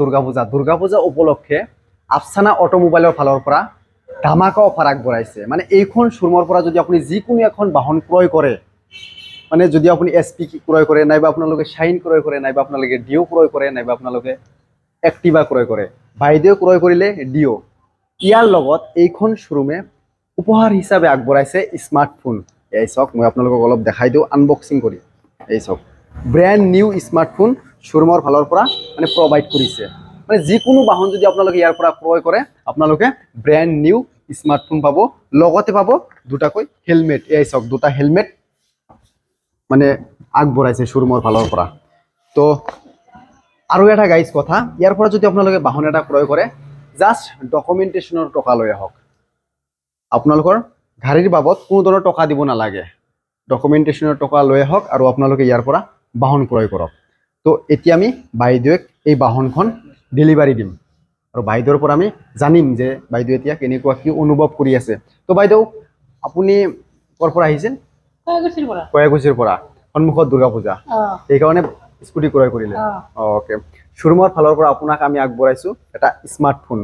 দুৰ্গা পূজা উপলক্ষে আফসানা অটোমোবাইলৰ ফালৰ পৰা ধামাকা অফাৰ আগবঢ়াইছে। মানে এইখন শ্বৰুমৰ পৰা যদি আপুনি যিকোনো এখন বাহন ক্ৰয় কৰে, মানে যদি আপুনি SP ক্ৰয় কৰে, নাইবা আপোনালোকে শাইন ক্ৰয় কৰে, নাইবা আপোনালোকে ডিও ক্ৰয় কৰে, নাইবা আপোনালোকে এক্টিভা ক্ৰয় কৰে, বাইদেউ ক্ৰয় কৰিলে ডিও, ইয়াৰ লগত এইখন শ্বৰুমে উপহাৰ হিচাপে আগবঢ়াইছে স্মাৰ্টফোন। এই চাওক, মই আপোনালোকক অলপ দেখাই দিওঁ আনবক্সিং কৰি। এই চাওক, ব্ৰেণ্ড নিউ স্মাৰ্টফোন শ্বৰুমৰ ফালৰ পৰা মানে প্ৰভাইড কৰিছে। মানে যিকোনো বাহন যদি আপোনালোকে ইয়াৰ পৰা ক্ৰয় কৰে, আপোনালোকে ব্ৰেণ্ড নিউ স্মাৰ্টফোন পাব, লগতে পাব দুটাকৈ হেলমেট। এই চাওক, দুটা হেলমেট মানে আগবঢ়াইছে শ্বৰুমৰ ফালৰ পৰা। তো আৰু এটা গাইজ কথা, ইয়াৰ পৰা যদি আপোনালোকে বাহন এটা ক্ৰয় কৰে, জাষ্ট ডকুমেণ্টেশ্যনৰ টকা লৈ আহক। আপোনালোকৰ গাড়ীৰ বাবদ কোনো ধৰণৰ টকা দিব নালাগে, ডকুমেণ্টেশ্যনৰ টকা লৈ আহক আৰু আপোনালোকে ইয়াৰ পৰা বাহন ক্ৰয় কৰক। তো এতিয়া আমি বাইদেউক এই বাহনখন ডেলিভাৰী দিম আৰু বাইদেউৰ পৰা আমি জানিম যে বাইদেউ এতিয়া কেনেকুৱা কি অনুভৱ কৰি আছে। তো বাইদেউ, আপুনি ক'ৰ পৰা আহিছিল? কয়াকুছিৰ পৰা। সন্মুখত দুৰ্গা পূজা, সেইকাৰণে স্কুটি ক্ৰয় কৰিলে। অ'কে, শ্বৰুমৰ ফালৰ পৰা আপোনাক আমি আগবঢ়াইছোঁ এটা স্মাৰ্টফোন,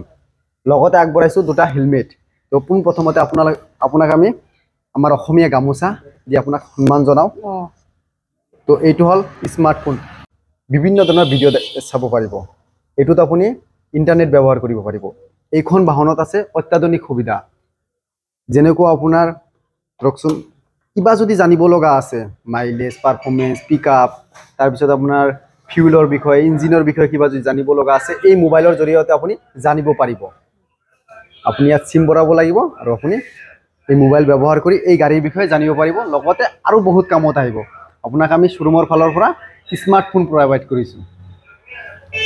লগতে আগবঢ়াইছোঁ দুটা হেলমেট। তো পোনপ্ৰথমতে আপোনাক আমি আমাৰ অসমীয়া গামোচা দি আপোনাক সন্মান জনাওঁ। তো এইটো হ'ল স্মাৰ্টফোন, বিভিন্ন ধৰণৰ ভিডিঅ' চাব পাৰিব। এইটোত আপুনি ইণ্টাৰনেট ব্যৱহাৰ কৰিব পাৰিব। এইখন বাহনত আছে অত্যাধুনিক সুবিধা, যেনেকুৱা আপোনাৰ ধৰকচোন কিবা যদি জানিব লগা আছে, মাইলেজ, পাৰফৰ্মেঞ্চ, পিক আপ, তাৰপিছত আপোনাৰ ফিউলৰ বিষয়ে, ইঞ্জিনৰ বিষয়ে কিবা যদি জানিব লগা আছে, এই মোবাইলৰ জৰিয়তে আপুনি জানিব পাৰিব। আপুনি ইয়াত চিম ভৰাব লাগিব আৰু আপুনি এই মোবাইল ব্যৱহাৰ কৰি এই গাড়ীৰ বিষয়ে জানিব পাৰিব, লগতে আৰু বহুত কামত আহিব। আপোনাক আমি শ্বৰুমৰ ফালৰ পৰা স্মাৰ্টফোন প্ৰভাইড কৰিছোঁ।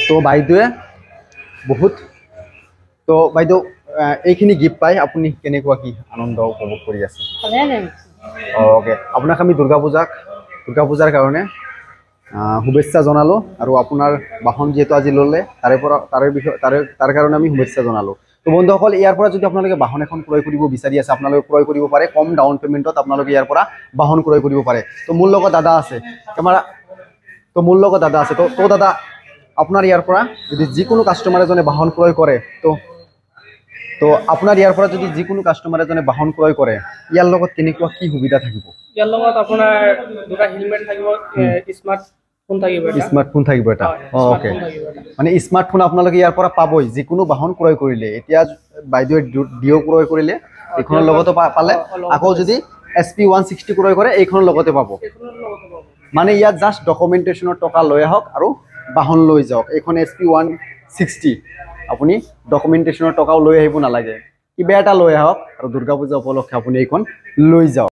তো বাইদেৱে বাইদেউ এইখিনি গিফ্ট পাই আপুনি কেনেকুৱা কি আনন্দ উপভোগ কৰি আছে? অ'কে, আপোনাক আমি দুৰ্গা পূজাৰ কাৰণে শুভেচ্ছা জনালোঁ আৰু আপোনাৰ বাহন যিহেতু আজি ল'লে তাৰ কাৰণে আমি শুভেচ্ছা জনালোঁ। তো বন্ধুসকল, ইয়াৰ পৰা যদি আপোনালোকে বাহন এখন ক্ৰয় কৰিব বিচাৰি আছে, আপোনালোকে ক্ৰয় কৰিব পাৰে। কম ডাউন পে'মেণ্টত আপোনালোকে ইয়াৰ পৰা বাহন ক্ৰয় কৰিব পাৰে। তো মোৰ লগত দাদা আছে তো দাদা, আপোনাৰ ইয়াৰ পৰা যদি যিকোনো কাষ্টমাৰ এজনে বাহন ক্ৰয় কৰে, তো আপোনাৰ ইয়াৰ পৰা যদি যিকোনো কাষ্টমাৰ এজনে বাহন ক্ৰয় কৰে, ইয়াৰ লগত কেনেকুৱা কি সুবিধা থাকিব? ইয়াৰ লগত আপোনাৰ দুটা হেলমেট থাকিব, স্মাৰ্টফোন থাকিব এটা। অ'কে, মানে স্মাৰ্টফোন আপোনালোকে ইয়াৰ পৰা পাবই যিকোনো বাহন ক্ৰয় কৰিলে। এতিয়া বাইদেৱে ডিঅ' ক্ৰয় কৰিলে, এইখনৰ লগতো পালে। আকৌ যদি SP 160 ক্ৰয় কৰে, এইখনৰ লগতে পাব। মানে ইয়াত জাষ্ট ডকুমেণ্টেশ্যনৰ টকা লৈ আহক আৰু বাহন লৈ যাওক। এইখন SP 160, আপুনি ডকুমেণ্টেশ্যনৰ টকাও লৈ আহিব নালাগে, কিবা এটা লৈ আহক আৰু দুৰ্গা পূজা উপলক্ষে আপুনি এইখন লৈ যাওক।